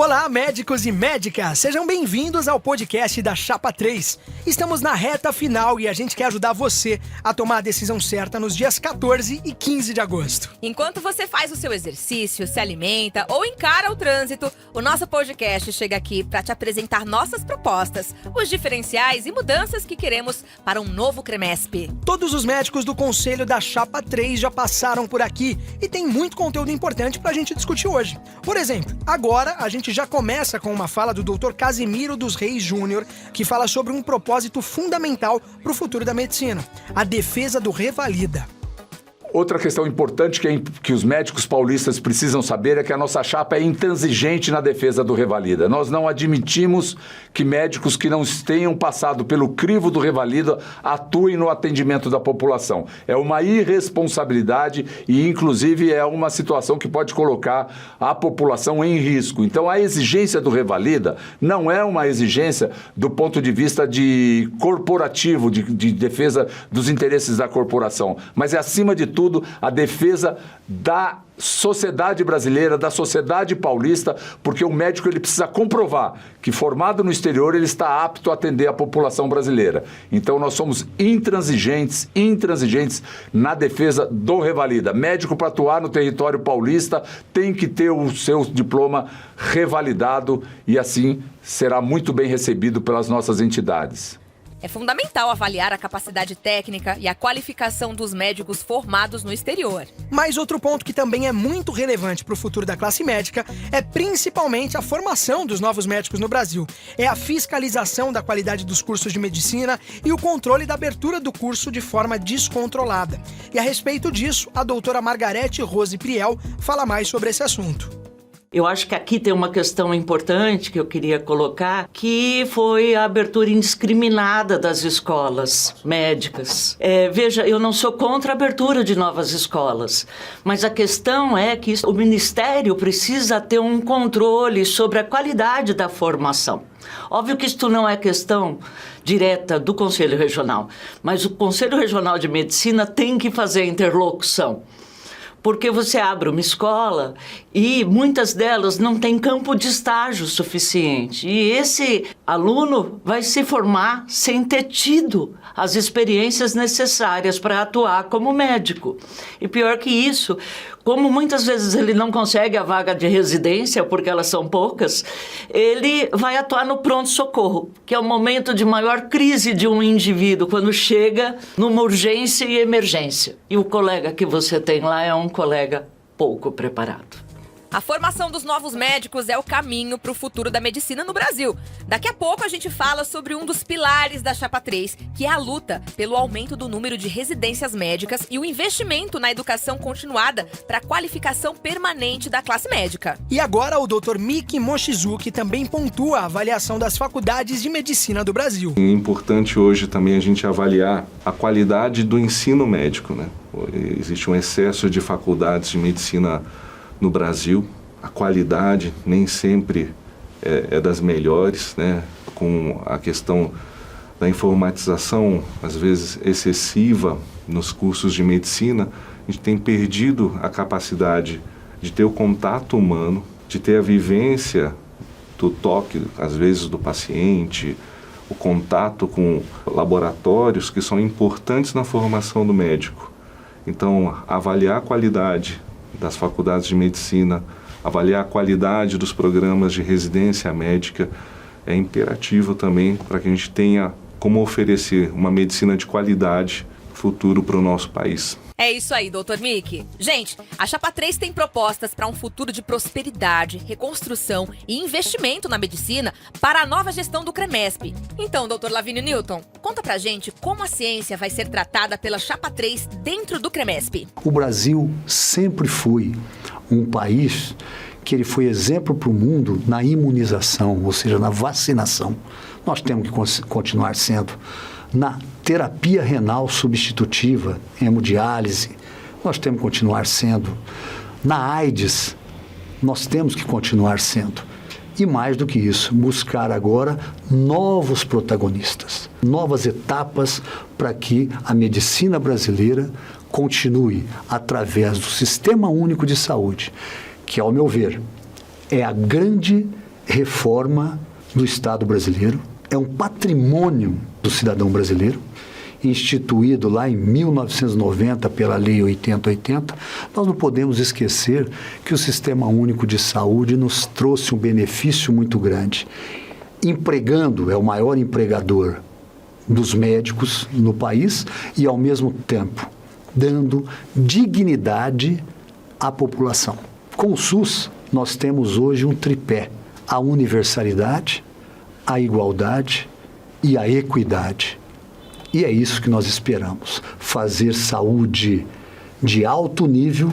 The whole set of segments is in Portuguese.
Olá, médicos e médicas! Sejam bem-vindos ao podcast da Chapa 3. Estamos na reta final e a gente quer ajudar você a tomar a decisão certa nos dias 14 e 15 de agosto. Enquanto você faz o seu exercício, se alimenta ou encara o trânsito, o nosso podcast chega aqui para te apresentar nossas propostas, os diferenciais e mudanças que queremos para um novo CREMESP. Todos os médicos do Conselho da Chapa 3 já passaram por aqui e tem muito conteúdo importante para a gente discutir hoje. Por exemplo, agora a gente já começa com uma fala do Dr. Casimiro dos Reis Júnior, que fala sobre um propósito fundamental para o futuro da medicina: a defesa do revalida. Outra questão importante que os médicos paulistas precisam saber é que a nossa chapa é intransigente na defesa do revalida. Nós não admitimos que médicos que não tenham passado pelo crivo do revalida atuem no atendimento da população. É uma irresponsabilidade e, inclusive, é uma situação que pode colocar a população em risco. Então, a exigência do revalida não é uma exigência do ponto de vista de corporativo, de defesa dos interesses da corporação, mas é, acima de tudo, a defesa da sociedade brasileira, da sociedade paulista, porque o médico ele precisa comprovar que, formado no exterior, ele está apto a atender a população brasileira. Então, nós somos intransigentes na defesa do revalida. Médico, para atuar no território paulista, tem que ter o seu diploma revalidado e, assim, será muito bem recebido pelas nossas entidades. É fundamental avaliar a capacidade técnica e a qualificação dos médicos formados no exterior. Mas outro ponto que também é muito relevante para o futuro da classe médica é principalmente a formação dos novos médicos no Brasil. É a fiscalização da qualidade dos cursos de medicina e o controle da abertura do curso de forma descontrolada. E a respeito disso, a doutora Margarete Rose Priel fala mais sobre esse assunto. Eu acho que aqui tem uma questão importante que eu queria colocar, que foi a abertura indiscriminada das escolas médicas. Veja, eu não sou contra a abertura de novas escolas, mas a questão é que o Ministério precisa ter um controle sobre a qualidade da formação. Óbvio que isto não é questão direta do Conselho Regional, mas o Conselho Regional de Medicina tem que fazer a interlocução. Porque você abre uma escola e muitas delas não têm campo de estágio suficiente. E esse aluno vai se formar sem ter tido as experiências necessárias para atuar como médico. E pior que isso, como muitas vezes ele não consegue a vaga de residência, porque elas são poucas, ele vai atuar no pronto-socorro, que é o momento de maior crise de um indivíduo, quando chega numa urgência e emergência. E o colega que você tem lá é um colega pouco preparado. A formação dos novos médicos é o caminho para o futuro da medicina no Brasil. Daqui a pouco a gente fala sobre um dos pilares da Chapa 3, que é a luta pelo aumento do número de residências médicas e o investimento na educação continuada para a qualificação permanente da classe médica. E agora o Dr. Miki Mochizuki também pontua a avaliação das faculdades de medicina do Brasil. É importante hoje também a gente avaliar a qualidade do ensino médico, né? Existe um excesso de faculdades de medicina no Brasil, a qualidade nem sempre é das melhores, né? Com a questão da informatização, às vezes excessiva nos cursos de medicina, a gente tem perdido a capacidade de ter o contato humano, de ter a vivência do toque, às vezes, do paciente, o contato com laboratórios que são importantes na formação do médico. Então, avaliar a qualidade das faculdades de medicina, avaliar a qualidade dos programas de residência médica é imperativo também para que a gente tenha como oferecer uma medicina de qualidade futuro para o nosso país. É isso aí, Dr. Miki. Gente, a Chapa 3 tem propostas para um futuro de prosperidade, reconstrução e investimento na medicina para a nova gestão do CREMESP. Então, Dr. Lavínio Newton, conta pra gente como a ciência vai ser tratada pela Chapa 3 dentro do CREMESP. O Brasil sempre foi um país que ele foi exemplo para o mundo na imunização, ou seja, na vacinação. Nós temos que continuar sendo. Na terapia renal substitutiva, hemodiálise, nós temos que continuar sendo. Na AIDS, nós temos que continuar sendo. E mais do que isso, buscar agora novos protagonistas, novas etapas para que a medicina brasileira continue através do Sistema Único de Saúde, que, ao meu ver, é a grande reforma do Estado brasileiro, é um patrimônio do cidadão brasileiro, instituído lá em 1990 pela Lei 8080, nós não podemos esquecer que o Sistema Único de Saúde nos trouxe um benefício muito grande. Empregando, é o maior empregador dos médicos no país e, ao mesmo tempo, dando dignidade à população. Com o SUS, nós temos hoje um tripé: a universalidade, a igualdade e a equidade. E é isso que nós esperamos, fazer saúde de alto nível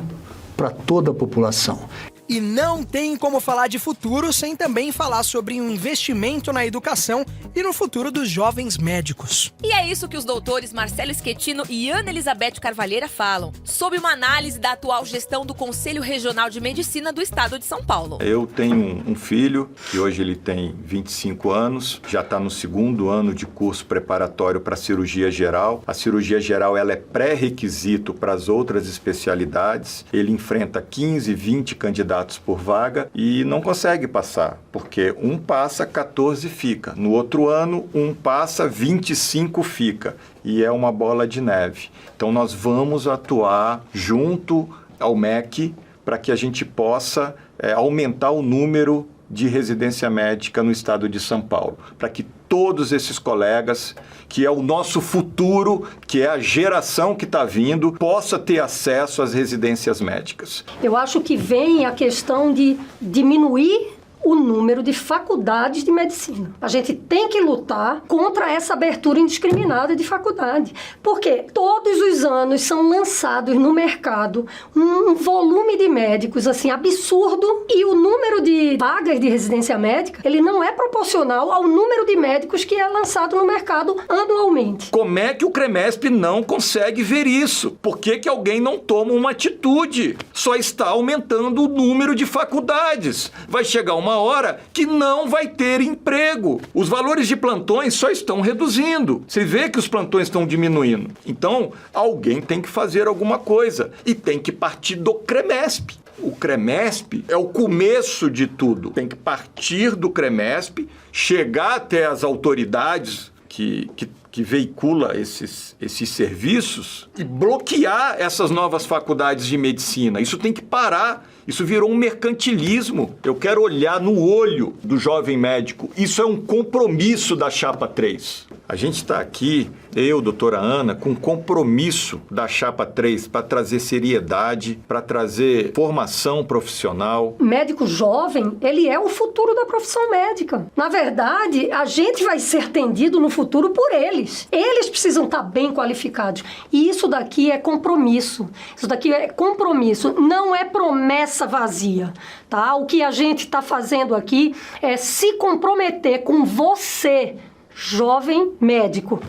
para toda a população. E não tem como falar de futuro sem também falar sobre um investimento na educação e no futuro dos jovens médicos. E é isso que os doutores Marcelo Schettino e Ana Elizabeth Carvalheira falam, sob uma análise da atual gestão do Conselho Regional de Medicina do Estado de São Paulo. Eu tenho um filho, que hoje ele tem 25 anos, já está no 2º ano de curso preparatório para cirurgia geral. A cirurgia geral ela é pré-requisito para as outras especialidades. Ele enfrenta 15, 20 candidatos por vaga e não consegue passar, porque um passa, 14 fica. No outro ano, um passa, 25 fica. E é uma bola de neve. Então, nós vamos atuar junto ao MEC para que a gente possa aumentar o número de residência médica no estado de São Paulo, para que todos esses colegas, que é o nosso futuro, que é a geração que está vindo, possa ter acesso às residências médicas. Eu acho que vem a questão de diminuir o número de faculdades de medicina. A gente tem que lutar contra essa abertura indiscriminada de faculdade, porque todos os anos são lançados no mercado um volume de médicos assim absurdo e o número de vagas de residência médica, ele não é proporcional ao número de médicos que é lançado no mercado anualmente. Como é que o CREMESP não consegue ver isso? Por que que alguém não toma uma atitude? Só está aumentando o número de faculdades. Vai chegar uma hora que não vai ter emprego. Os valores de plantões só estão reduzindo. Você vê que os plantões estão diminuindo. Então, alguém tem que fazer alguma coisa e tem que partir do CREMESP. O CREMESP é o começo de tudo. Tem que partir do CREMESP, chegar até as autoridades que veicula esses serviços e bloquear essas novas faculdades de medicina. Isso tem que parar. Isso virou um mercantilismo. Eu quero olhar no olho do jovem médico. Isso é um compromisso da Chapa 3. A gente está aqui, eu, doutora Ana, com compromisso da Chapa 3 para trazer seriedade, para trazer formação profissional. Médico jovem, ele é o futuro da profissão médica. Na verdade, a gente vai ser atendido no futuro por eles. Eles precisam estar bem qualificados. E isso daqui é compromisso. Isso daqui é compromisso, não é promessa vazia, tá? O que a gente está fazendo aqui é se comprometer com você, jovem médico,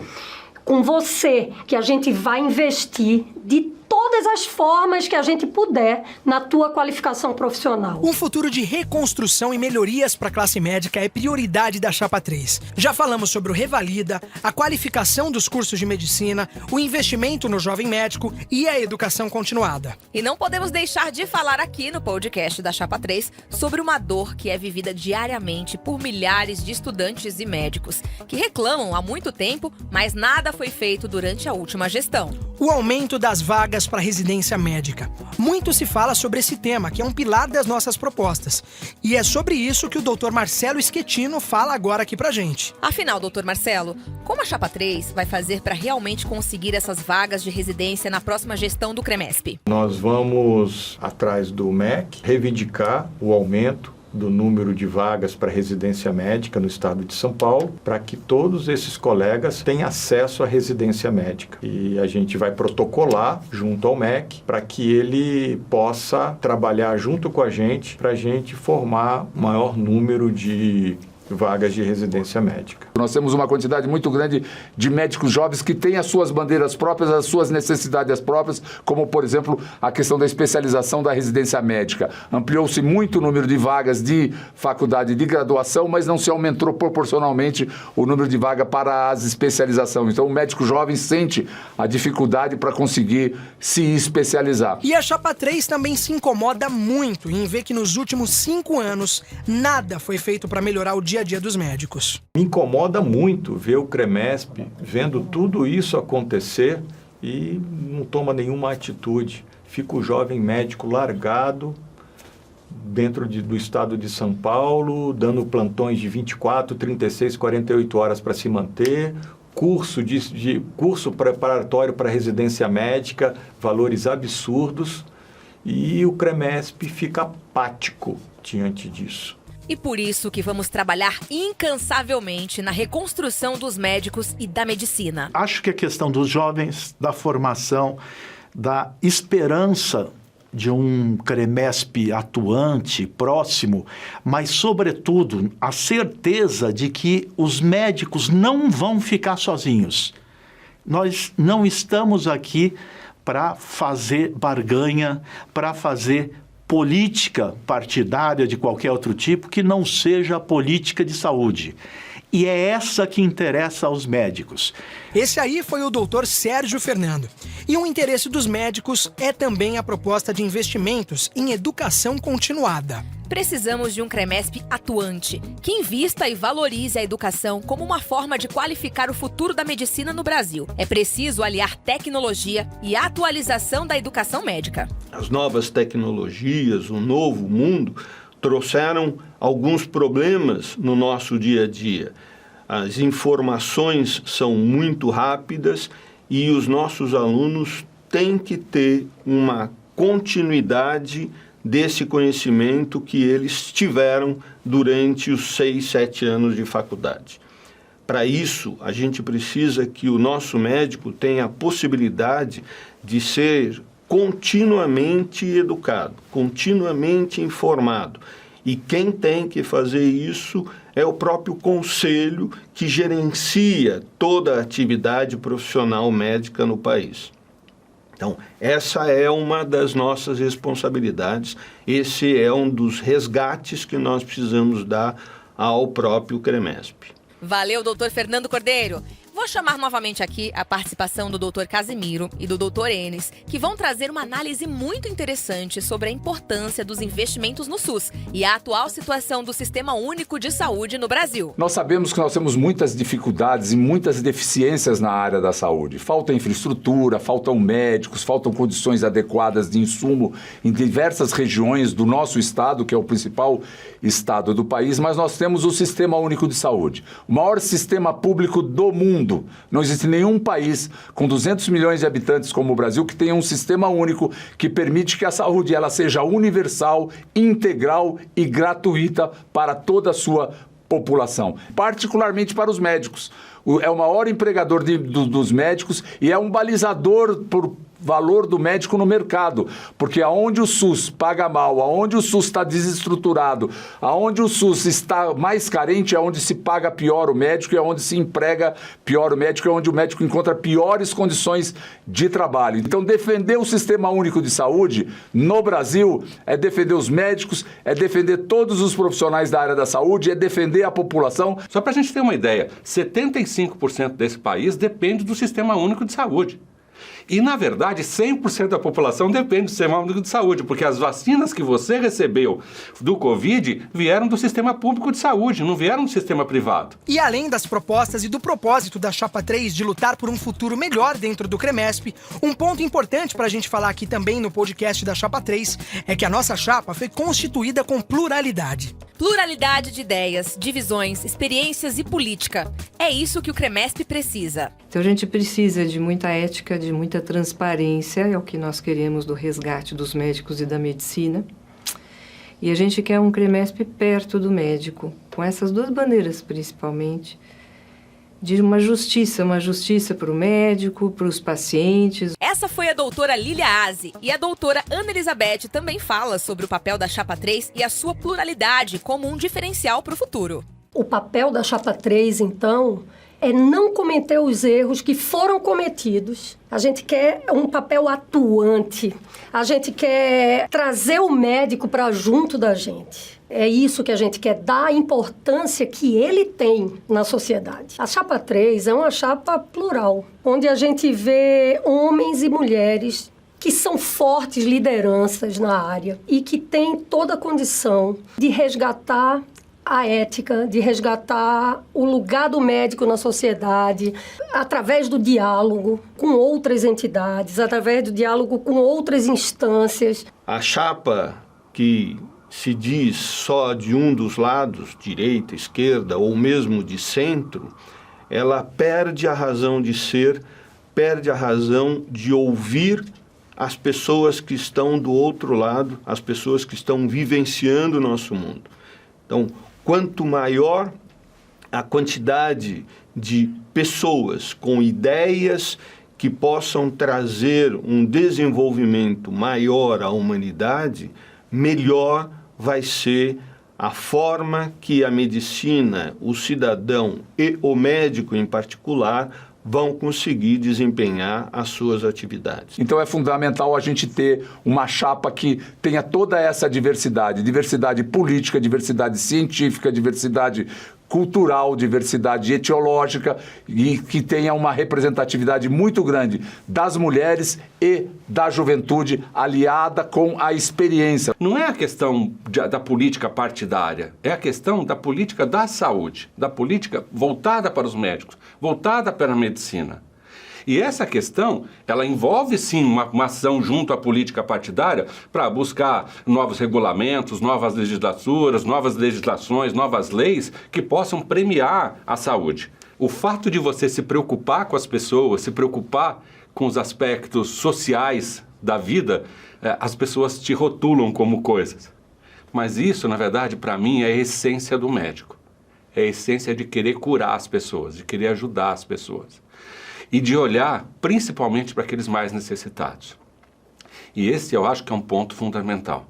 com você, que a gente vai investir de todas as formas que a gente puder na tua qualificação profissional. Um futuro de reconstrução e melhorias para a classe médica é prioridade da Chapa 3. Já falamos sobre o Revalida, a qualificação dos cursos de medicina, o investimento no jovem médico e a educação continuada. E não podemos deixar de falar aqui no podcast da Chapa 3 sobre uma dor que é vivida diariamente por milhares de estudantes e médicos que reclamam há muito tempo, mas nada foi feito durante a última gestão. O aumento das vagas para residência médica. Muito se fala sobre esse tema, que é um pilar das nossas propostas. E é sobre isso que o Dr. Marcelo Schettino fala agora aqui pra gente. Afinal, Dr. Marcelo, como a Chapa 3 vai fazer para realmente conseguir essas vagas de residência na próxima gestão do CREMESP? Nós vamos atrás do MEC reivindicar o aumento do número de vagas para residência médica no estado de São Paulo, para que todos esses colegas tenham acesso à residência médica. E a gente vai protocolar junto ao MEC para que ele possa trabalhar junto com a gente para a gente formar maior número de vagas de residência médica. Nós temos uma quantidade muito grande de médicos jovens que têm as suas bandeiras próprias, as suas necessidades próprias, como, por exemplo, a questão da especialização da residência médica. Ampliou-se muito o número de vagas de faculdade de graduação, mas não se aumentou proporcionalmente o número de vagas para as especializações. Então, o médico jovem sente a dificuldade para conseguir se especializar. E a Chapa 3 também se incomoda muito em ver que nos últimos 5 anos nada foi feito para melhorar o dia a dia dos médicos. Me incomoda muito ver o CREMESP vendo tudo isso acontecer e não toma nenhuma atitude. Fica o jovem médico largado dentro do estado de São Paulo, dando plantões de 24, 36, 48 horas para se manter, curso preparatório para residência médica, valores absurdos, e o CREMESP fica apático diante disso. E por isso que vamos trabalhar incansavelmente na reconstrução dos médicos e da medicina. Acho que a questão dos jovens, da formação, da esperança de um CREMESP atuante, próximo, mas, sobretudo, a certeza de que os médicos não vão ficar sozinhos. Nós não estamos aqui para fazer barganha, para fazer política partidária de qualquer outro tipo que não seja a política de saúde. E é essa que interessa aos médicos. Esse aí foi o doutor Sérgio Fernando. E um interesse dos médicos é também a proposta de investimentos em educação continuada. Precisamos de um CREMESP atuante, que invista e valorize a educação como uma forma de qualificar o futuro da medicina no Brasil. É preciso aliar tecnologia e atualização da educação médica. As novas tecnologias, o novo mundo, trouxeram alguns problemas no nosso dia a dia. As informações são muito rápidas e os nossos alunos têm que ter uma continuidade desse conhecimento que eles tiveram durante os 6, 7 anos de faculdade. Para isso, a gente precisa que o nosso médico tenha a possibilidade de ser continuamente educado, continuamente informado. E quem tem que fazer isso é o próprio conselho que gerencia toda a atividade profissional médica no país. Então, essa é uma das nossas responsabilidades, esse é um dos resgates que nós precisamos dar ao próprio CREMESP. Valeu, doutor Fernando Cordeiro. Vou chamar novamente aqui a participação do doutor Casimiro e do doutor Enes, que vão trazer uma análise muito interessante sobre a importância dos investimentos no SUS e a atual situação do Sistema Único de Saúde no Brasil. Nós sabemos que nós temos muitas dificuldades e muitas deficiências na área da saúde. Falta infraestrutura, faltam médicos, faltam condições adequadas de insumo em diversas regiões do nosso estado, que é o principal estado do país, mas nós temos o Sistema Único de Saúde, o maior sistema público do mundo. Não existe nenhum país com 200 milhões de habitantes como o Brasil que tenha um sistema único que permite que a saúde ela seja universal, integral e gratuita para toda a sua população, particularmente para os médicos. É o maior empregador dos médicos e é um balizador por valor do médico no mercado, porque aonde o SUS paga mal, aonde o SUS está desestruturado, aonde o SUS está mais carente, é onde se paga pior o médico, é onde se emprega pior o médico, é onde o médico encontra piores condições de trabalho. Então, defender o Sistema Único de Saúde no Brasil é defender os médicos, é defender todos os profissionais da área da saúde, é defender a população. Só para a gente ter uma ideia, 75% desse país depende do Sistema Único de Saúde. E, na verdade, 100% da população depende do Sistema Único de Saúde, porque as vacinas que você recebeu do Covid vieram do Sistema Público de Saúde, não vieram do sistema privado. E além das propostas e do propósito da Chapa 3 de lutar por um futuro melhor dentro do CREMESP, um ponto importante para a gente falar aqui também no podcast da Chapa 3 é que a nossa chapa foi constituída com pluralidade. Pluralidade de ideias, divisões, experiências e política. É isso que o CREMESP precisa. Então a gente precisa de muita ética, de muita transparência, é o que nós queremos do resgate dos médicos e da medicina. E a gente quer um CREMESP perto do médico, com essas duas bandeiras principalmente, de uma justiça para o médico, para os pacientes. Essa foi a doutora Lília Aze, e a doutora Ana Elizabeth também fala sobre o papel da Chapa 3 e a sua pluralidade como um diferencial para o futuro. O papel da Chapa 3, então, é não cometer os erros que foram cometidos. A gente quer um papel atuante. A gente quer trazer o médico para junto da gente. É isso que a gente quer, dar a importância que ele tem na sociedade. A Chapa 3 é uma chapa plural, onde a gente vê homens e mulheres que são fortes lideranças na área e que têm toda a condição de resgatar a ética, de resgatar o lugar do médico na sociedade, através do diálogo com outras entidades, através do diálogo com outras instâncias. A chapa que se diz só de um dos lados, direita, esquerda ou mesmo de centro, ela perde a razão de ser, perde a razão de ouvir as pessoas que estão do outro lado, as pessoas que estão vivenciando o nosso mundo. Então, quanto maior a quantidade de pessoas com ideias que possam trazer um desenvolvimento maior à humanidade, melhor vai ser a forma que a medicina, o cidadão e o médico em particular vão conseguir desempenhar as suas atividades. Então é fundamental a gente ter uma chapa que tenha toda essa diversidade, diversidade política, diversidade científica, diversidade cultural, diversidade etiológica e que tenha uma representatividade muito grande das mulheres e da juventude aliada com a experiência. Não é a questão da política partidária, é a questão da política da saúde, da política voltada para os médicos, voltada para a medicina. E essa questão, ela envolve sim uma ação junto à política partidária para buscar novos regulamentos, novas legislaturas, novas legislações, novas leis que possam premiar a saúde. O fato de você se preocupar com as pessoas, se preocupar com os aspectos sociais da vida, as pessoas te rotulam como coisas. Mas isso, na verdade, para mim, é a essência do médico. É a essência de querer curar as pessoas, de querer ajudar as pessoas. E de olhar principalmente para aqueles mais necessitados. E esse eu acho que é um ponto fundamental.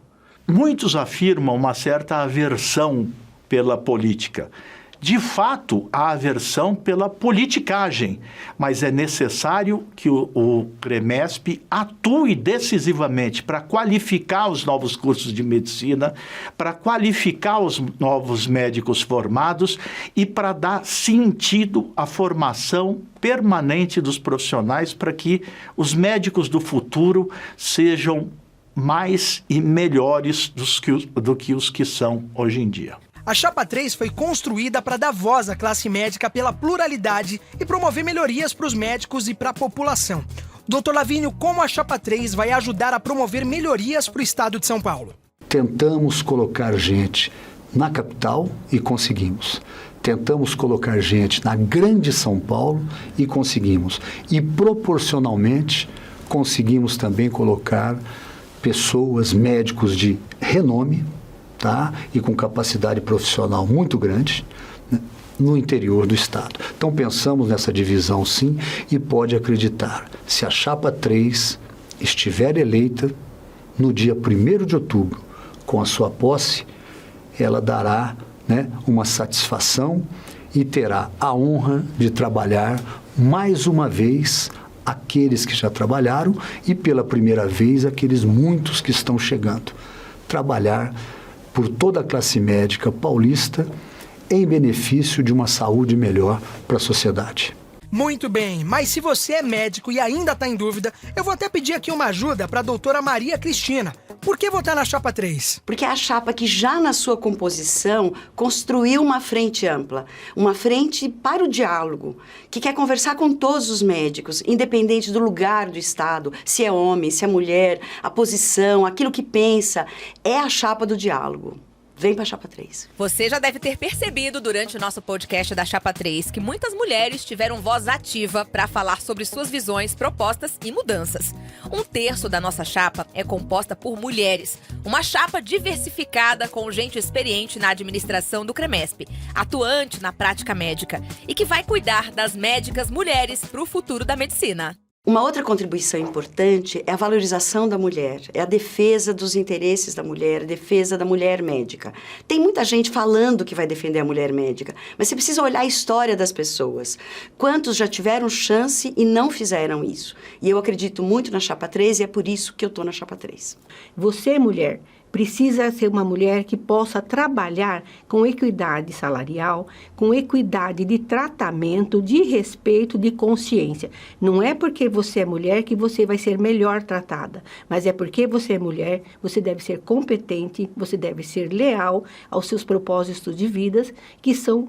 Muitos afirmam uma certa aversão pela política. De fato, há aversão pela politicagem, mas é necessário que o CREMESP atue decisivamente para qualificar os novos cursos de medicina, para qualificar os novos médicos formados e para dar sentido à formação permanente dos profissionais para que os médicos do futuro sejam mais e melhores do que os que são hoje em dia. A Chapa 3 foi construída para dar voz à classe médica pela pluralidade e promover melhorias para os médicos e para a população. Dr. Lavínio, como a Chapa 3 vai ajudar a promover melhorias para o estado de São Paulo? Tentamos colocar gente na capital e conseguimos. Tentamos colocar gente na grande São Paulo e conseguimos. E proporcionalmente conseguimos também colocar pessoas, médicos de renome, tá? E com capacidade profissional muito grande, né? No interior do estado. Então pensamos nessa divisão sim e pode acreditar, se a Chapa 3 estiver eleita no dia 1º de outubro, com a sua posse, ela dará, né, uma satisfação e terá a honra de trabalhar mais uma vez aqueles que já trabalharam e pela primeira vez aqueles muitos que estão chegando. Trabalhar por toda a classe médica paulista em benefício de uma saúde melhor para a sociedade. Muito bem, mas se você é médico e ainda está em dúvida, eu vou até pedir aqui uma ajuda para a doutora Maria Cristina. Por que votar na Chapa 3? Porque é a chapa que já na sua composição construiu uma frente ampla, uma frente para o diálogo, que quer conversar com todos os médicos, independente do lugar do estado, se é homem, se é mulher, a posição, aquilo que pensa, é a chapa do diálogo. Vem pra Chapa 3. Você já deve ter percebido durante o nosso podcast da Chapa 3 que muitas mulheres tiveram voz ativa para falar sobre suas visões, propostas e mudanças. 1/3 da nossa chapa é composta por mulheres. Uma chapa diversificada com gente experiente na administração do CREMESP, atuante na prática médica e que vai cuidar das médicas mulheres para o futuro da medicina. Uma outra contribuição importante é a valorização da mulher, é a defesa dos interesses da mulher, a defesa da mulher médica. Tem muita gente falando que vai defender a mulher médica, mas você precisa olhar a história das pessoas. Quantos já tiveram chance e não fizeram isso? E eu acredito muito na Chapa 3 e é por isso que eu estou na Chapa 3. Você, mulher, precisa ser uma mulher que possa trabalhar com equidade salarial, com equidade de tratamento, de respeito, de consciência. Não é porque você é mulher que você vai ser melhor tratada, mas é porque você é mulher, você deve ser competente, você deve ser leal aos seus propósitos de vida, que são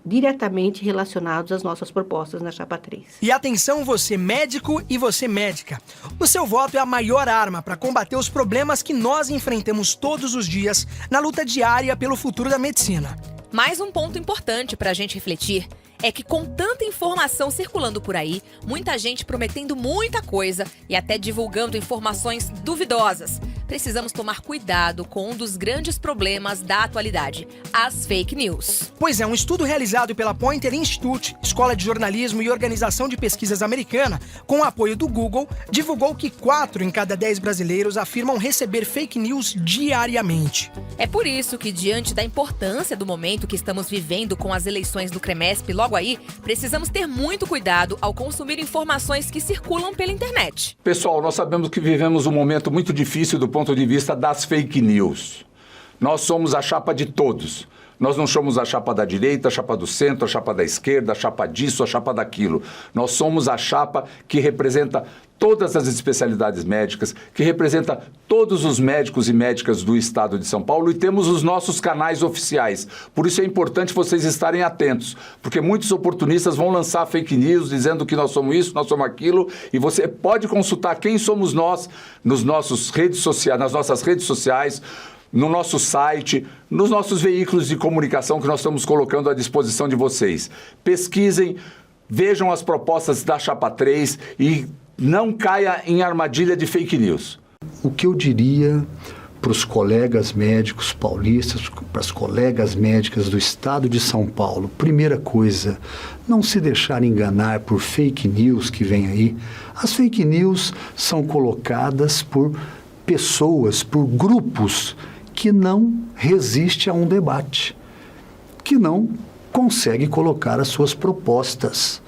diretamente relacionados às nossas propostas na Chapa 3. E atenção, você médico e você médica. O seu voto é a maior arma para combater os problemas que nós enfrentamos todos os dias na luta diária pelo futuro da medicina. Mais um ponto importante para a gente refletir é que com tanta informação circulando por aí, muita gente prometendo muita coisa e até divulgando informações duvidosas, precisamos tomar cuidado com um dos grandes problemas da atualidade, as fake news. Pois é, um estudo realizado pela Poynter Institute, Escola de Jornalismo e Organização de Pesquisas Americana, com o apoio do Google, divulgou que 4 em cada 10 brasileiros afirmam receber fake news diariamente. É por isso que, diante da importância do momento que estamos vivendo com as eleições do CREMESP logo aí, precisamos ter muito cuidado ao consumir informações que circulam pela internet. Pessoal, nós sabemos que vivemos um momento muito difícil do ponto de vista das fake news. Nós somos a chapa de todos. Nós não somos a chapa da direita, a chapa do centro, a chapa da esquerda, a chapa disso, a chapa daquilo. Nós somos a chapa que representa todas as especialidades médicas, que representa todos os médicos e médicas do estado de São Paulo, e temos os nossos canais oficiais. Por isso é importante vocês estarem atentos, porque muitos oportunistas vão lançar fake news dizendo que nós somos isso, nós somos aquilo, e você pode consultar quem somos nós nas nossas redes sociais, no nosso site, nos nossos veículos de comunicação que nós estamos colocando à disposição de vocês. Pesquisem, vejam as propostas da Chapa 3 e não caia em armadilha de fake news. O que eu diria para os colegas médicos paulistas, para as colegas médicas do estado de São Paulo, primeira coisa, não se deixar enganar por fake news que vem aí. As fake news são colocadas por pessoas, por grupos que não resiste a um debate, que não consegue colocar as suas propostas,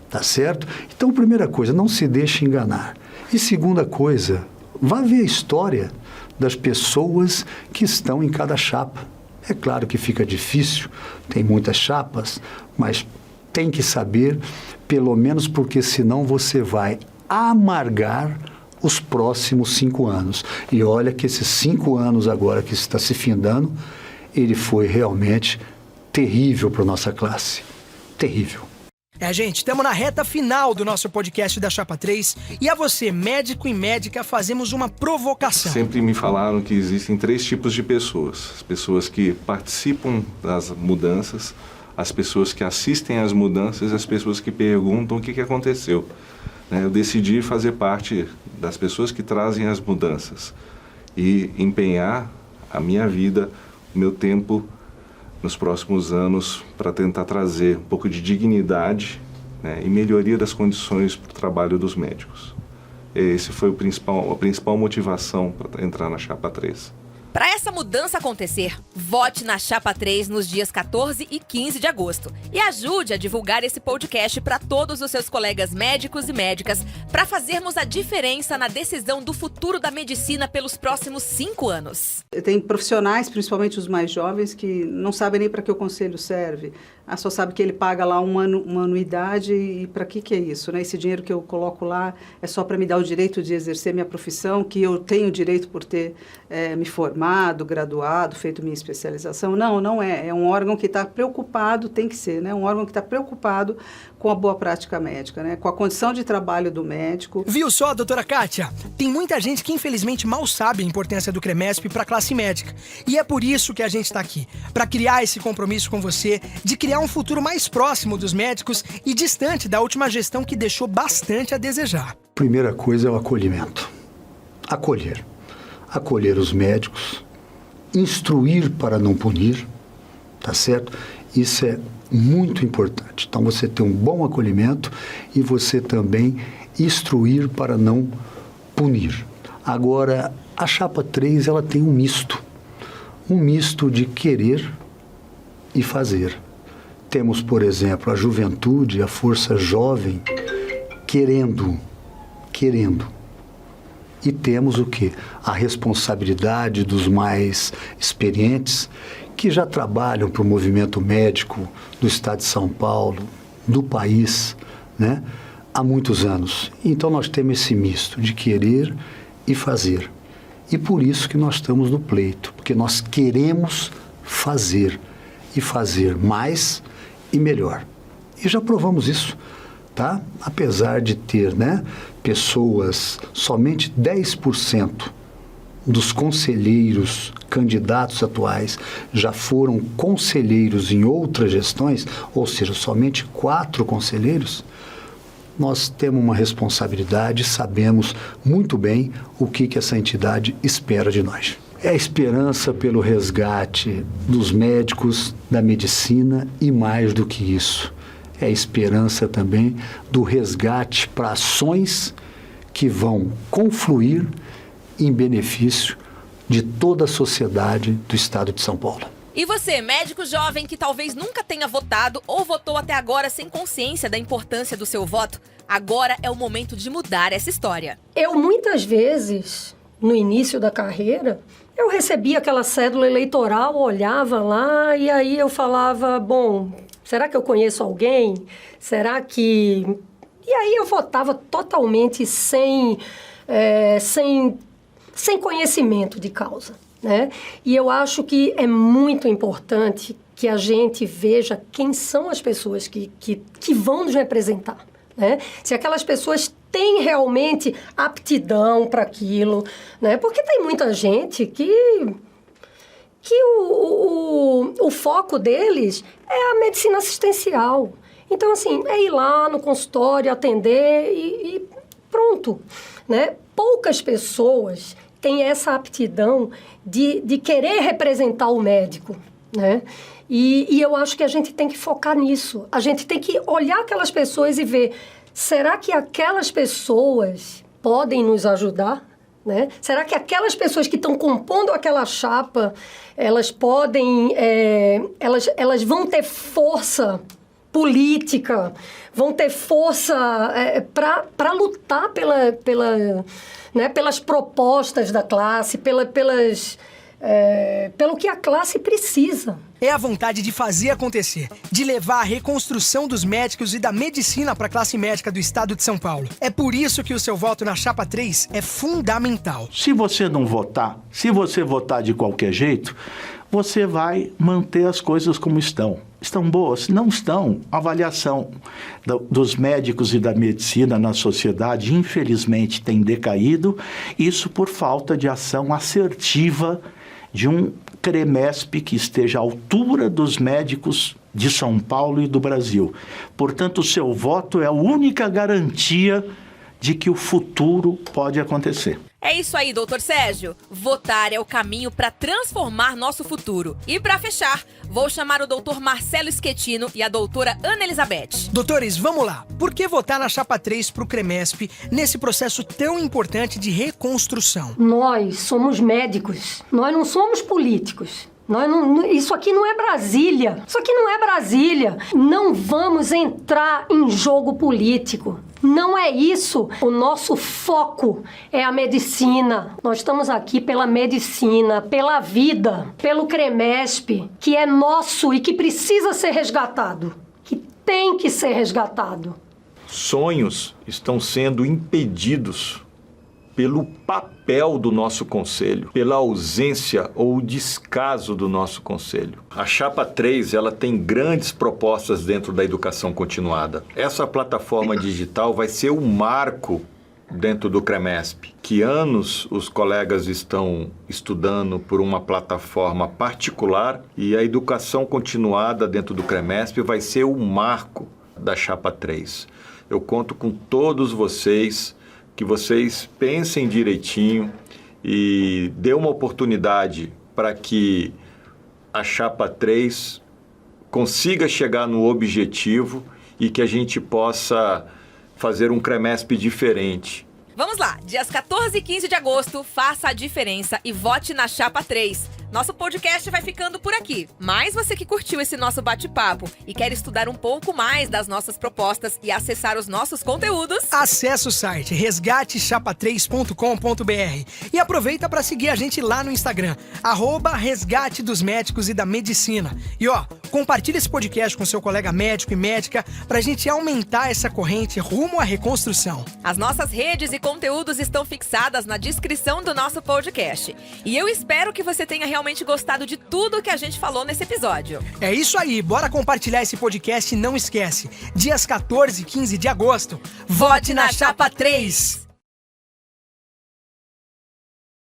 tá certo? Então, primeira coisa, não se deixe enganar. E segunda coisa, vá ver a história das pessoas que estão em cada chapa. É claro que fica difícil, tem muitas chapas, mas tem que saber, pelo menos porque senão você vai amargar os próximos 5 anos. E olha que esses 5 anos agora que está se findando, ele foi realmente terrível para a nossa classe. Terrível. Gente, estamos na reta final do nosso podcast da Chapa 3 e a você, médico e médica, fazemos uma provocação. Sempre me falaram que existem 3 tipos de pessoas. As pessoas que participam das mudanças, as pessoas que assistem às mudanças e as pessoas que perguntam o que aconteceu. Eu decidi fazer parte das pessoas que trazem as mudanças e empenhar a minha vida, o meu tempo nos próximos anos para tentar trazer um pouco de dignidade, e melhoria das condições para o trabalho dos médicos. Esse foi a principal motivação para entrar na Chapa 3. Para essa mudança acontecer, vote na Chapa 3 nos dias 14 e 15 de agosto e ajude a divulgar esse podcast para todos os seus colegas médicos e médicas para fazermos a diferença na decisão do futuro da medicina pelos próximos 5 anos. Tem profissionais, principalmente os mais jovens, que não sabem nem para que o conselho serve. Só sabe que ele paga lá uma anuidade e para que é isso? Esse dinheiro que eu coloco lá é só para me dar o direito de exercer minha profissão, que eu tenho direito por ter me formado, graduado, feito minha especialização. Não é. É um órgão que está preocupado, tem que ser, um órgão que está preocupado com a boa prática médica, com a condição de trabalho do médico. Viu só, doutora Kátia? Tem muita gente que infelizmente mal sabe a importância do CREMESP para a classe médica. E é por isso que a gente está aqui, para criar esse compromisso com você, de criar um futuro mais próximo dos médicos e distante da última gestão que deixou bastante a desejar. Primeira coisa é o acolhimento. Acolher os médicos, instruir para não punir, tá certo? Isso é muito importante. Então, você ter um bom acolhimento e você também instruir para não punir. Agora, a chapa 3, ela tem um misto de querer e fazer. Temos, por exemplo, a juventude, a força jovem, querendo. E temos o quê? A responsabilidade dos mais experientes, que já trabalham para o movimento médico do Estado de São Paulo, do país, né, há muitos anos. Então nós temos esse misto de querer e fazer. E por isso que nós estamos no pleito, porque nós queremos fazer, e fazer mais e melhor. E já provamos isso, tá? Apesar de ter, né, pessoas, somente 10% dos conselheiros candidatos atuais já foram conselheiros em outras gestões, ou seja, somente 4 conselheiros, nós temos uma responsabilidade, sabemos muito bem o que essa entidade espera de nós. É a esperança pelo resgate dos médicos, da medicina e mais do que isso. É a esperança também do resgate para ações que vão confluir em benefício de toda a sociedade do Estado de São Paulo. E você, médico jovem que talvez nunca tenha votado ou votou até agora sem consciência da importância do seu voto, agora é o momento de mudar essa história. Eu muitas vezes, no início da carreira, eu recebia aquela cédula eleitoral, olhava lá e aí eu falava, bom, será que eu conheço alguém? Será que... E aí eu votava totalmente sem conhecimento de causa, né? E eu acho que é muito importante que a gente veja quem são as pessoas que vão nos representar, né? Se aquelas pessoas têm realmente aptidão para aquilo, né? Porque tem muita gente que o foco deles é a medicina assistencial. Então, assim, é ir lá no consultório, atender e pronto, né? Poucas pessoas têm essa aptidão de querer representar o médico, né? E eu acho que a gente tem que focar nisso. A gente tem que olhar aquelas pessoas e ver, será que aquelas pessoas podem nos ajudar? Né? Será que aquelas pessoas que estão compondo aquela chapa, elas podem, elas vão ter força política, vão ter força para lutar pelas propostas da classe, pelo que a classe precisa. É a vontade de fazer acontecer, de levar a reconstrução dos médicos e da medicina para a classe médica do Estado de São Paulo. É por isso que o seu voto na Chapa 3 é fundamental. Se você não votar, se você votar de qualquer jeito, você vai manter as coisas como estão. Estão boas? Não estão. A avaliação dos médicos e da medicina na sociedade, infelizmente, tem decaído. Isso por falta de ação assertiva de um CREMESP que esteja à altura dos médicos de São Paulo e do Brasil. Portanto, o seu voto é a única garantia de que o futuro pode acontecer. É isso aí, doutor Sérgio. Votar é o caminho para transformar nosso futuro. E para fechar, vou chamar o doutor Marcelo Schettino e a doutora Ana Elizabeth. Doutores, vamos lá. Por que votar na Chapa 3 para o CREMESP nesse processo tão importante de reconstrução? Nós somos médicos, nós não somos políticos. Isso aqui não é Brasília. Isso aqui não é Brasília. Não vamos entrar em jogo político. Não é isso. O nosso foco é a medicina. Nós estamos aqui pela medicina, pela vida, pelo CREMESP, que é nosso e que precisa ser resgatado. Que tem que ser resgatado. Sonhos estão sendo impedidos pelo papel do nosso conselho, pela ausência ou descaso do nosso conselho. A Chapa 3, ela tem grandes propostas dentro da educação continuada. Essa plataforma digital vai ser o marco dentro do CREMESP, que anos os colegas estão estudando por uma plataforma particular, e a educação continuada dentro do CREMESP vai ser o marco da Chapa 3. Eu conto com todos vocês, que vocês pensem direitinho e dê uma oportunidade para que a Chapa 3 consiga chegar no objetivo e que a gente possa fazer um CREMESP diferente. Vamos lá, dias 14 e 15 de agosto, faça a diferença e vote na Chapa 3. Nosso podcast vai ficando por aqui, mas você que curtiu esse nosso bate-papo e quer estudar um pouco mais das nossas propostas e acessar os nossos conteúdos, acesse o site resgatechapa3.com.br e aproveita para seguir a gente lá no Instagram, @resgate dos médicos e da medicina. E compartilha esse podcast com seu colega médico e médica pra gente aumentar essa corrente rumo à reconstrução. As nossas redes e conteúdos estão fixadas na descrição do nosso podcast. E eu espero que você tenha realmente gostado de tudo que a gente falou nesse episódio. É isso aí, bora compartilhar esse podcast e não esquece, dias 14 e 15 de agosto, vote na Chapa 3!